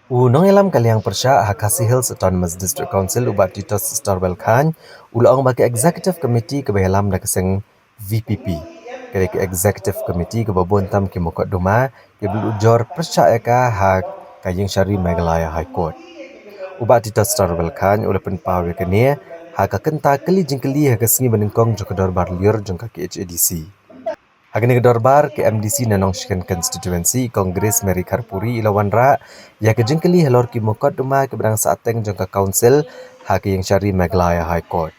Unong elam kaliang persya Hakasi Hills Autonomous District Council ubat titos Starwell Khan ulaong bagi Executive Committee kebehelam na keseng VPP. Kali ke Executive Committee kebabon tam ki mokot duma ke belujor persya eka hak kaying syari Meghalaya High Court. Ubat titos Starwell Khan ula penpawe kenia hak kenta keli jengkeli hak kesengi benengkong jokodor barliur jengka ke HADC. Agni Dorbar ke MDC Nanong Shikan Constituency Kongres Mary Karpuri ilawan ra ya ke jengkeli halor ki mokot duma ke bedang saateng jangka council ha ke yang syari Meghalaya High Court.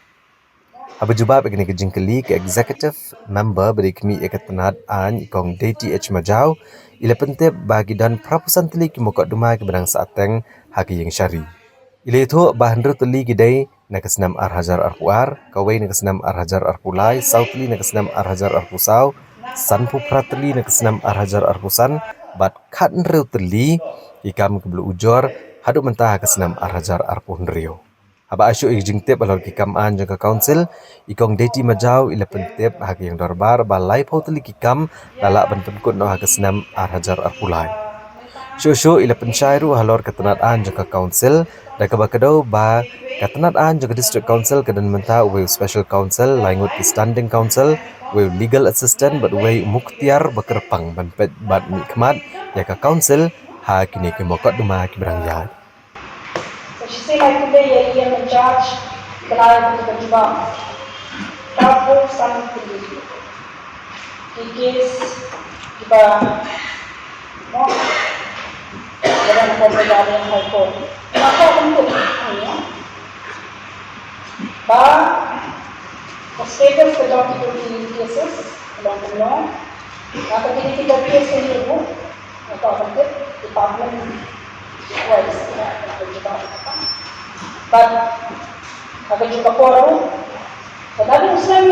Abu jubab agni ke jengkeli ke executive member beri kami ikat penat an ikong DTH Majau ila pentep bagi dan prapusan teli ki mokot duma ke bedang saateng ha ke yang syari. Ila itu bahan teli gidai na kesenam Ar-Hajar Arpuar, kawai na kesenam Ar-Hajar Arpulai, Sautli na kesenam Ar-Hajar Arpusau, Sanpu Prateli na kesenam Ar-Hajar Arpusan, bat kat nreu teli, ikam kebelu ujor, haduk mentah kesenam Ar-Hajar Arpuh nreu. Haba asyuk ijing tip alor kikam an jangka council, ikong deti majau ila pentip hak yang dorbar, balai pau teli kikam, lalak penpenkut no hak kesenam Ar-Hajar Arpulai. Syuk ila pensyairu halor ketenataan jangka council, dan kebakedau ba ketenataan jangka district council kedan mentah uwe special council, laingut ke standing council, uwe legal assistant, bat uwe muktiar bekerpang, bat mikmat, ya ke council, ha kini ke mokot duma ki berangjat. So she said like today ia menjudge kelainan berjubah. Tahu sama tinggi. Kikis kita mau dalam perjalanan yang high court. Maka untuk ini, the status of the cases along the law. Maka kita case ini bu, atau untuk department but agar juga korum tetapi Muslim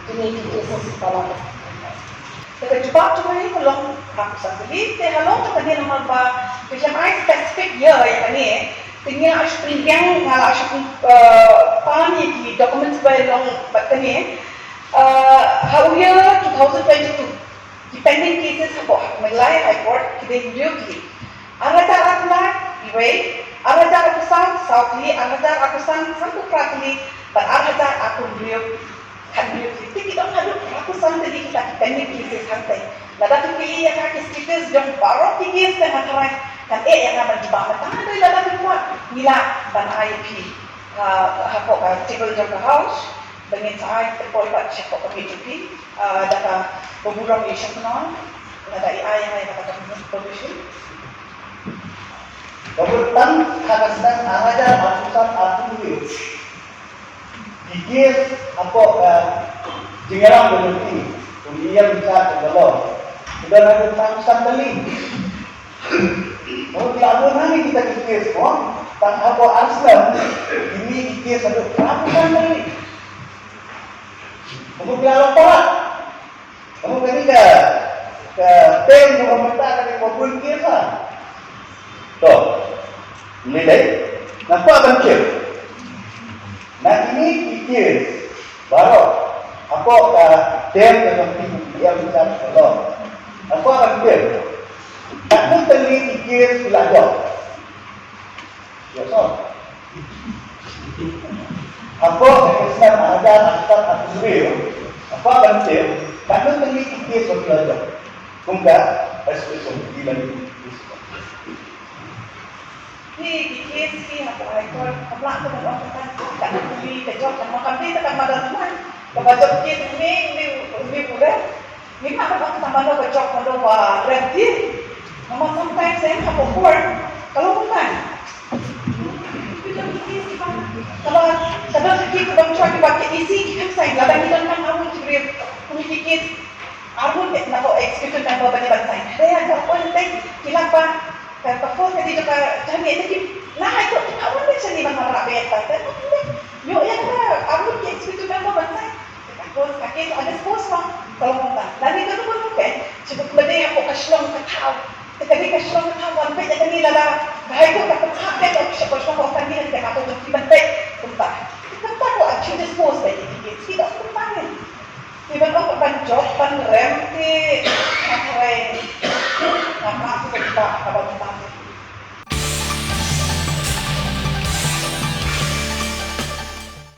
ini kisah sekolah agar juga cuma ini kalau aku sendiri kalau kita ni nama apa macam I specific year ya ni tinggal springang ngalah pani di dokumen sebagai long batani how year 2022 depending cases apa Meghalaya High Court kita review Ar-Hajar Arpulai, Iway, Ar-Hajar Arpusan, Sautli, Ar-Hajar Arpusan, Sanpu Pratli, dan Ar-Hajar Arpulai, Kandiyo. Jadi kita ngadu Arpusan tadi kita pendek kisah santai. Lada tu pilih yang kaki stickers jom baru tinggi setengah terai dan yang akan dijebak mentah ada lada tu buat nila dan IP hakok table jom ke house dengan saya terpolpat cekok ke PGP data beburang Asian kenal lada AI yang kata provision. Kebetulan kadang-kadang ada masukan arti dikir apa jengeram berhenti kemudian bisa tergelor sudah ada tangsan beli kalau tidak boleh kita dikir semua tang apa aslam ini dikir satu tangsan beli kemudian apa kemudian ke tem pemerintah dari mobil kira toh nilai nampak banjir nah ini pikir baru apa dem dengan yang bisa kalau apa banjir tak teli pikir belajar ya so apa kesan ada asal atur apa banjir tak teli pikir belajar enggak resolusi lagi Ni kes ni apa ekor keplak tu orang kata tak nak beli kejap sama kami tak ada teman. Kebaca kes ni budak. Ni mak tak sama lo kejap kalau berhenti. Mama sampai saya apa buat kalau bukan. Kalau kita bang cuci pakai isi kan saya lada kita kan awak curi komisi kes. Arun nak eksekutif dan bapak saya. Saya ada penting kilapa Kapag hindi ka kami ito nah ito awal din siya nila marami at yung yan na awal yung eksekutif na babansa tapos akin ada post mo kalau mo ta dali ka naman mo kay sibuk ba din ako kaslong katao kadi kaslong katao ang pwede kanila na bahay ko kapag kapit o siya ko ko kanila kaya ako yung ibantay punta ko at siya dispose ba hindi kita ko panin Iban ko panjok panrem ti nakray nakasok kita kapag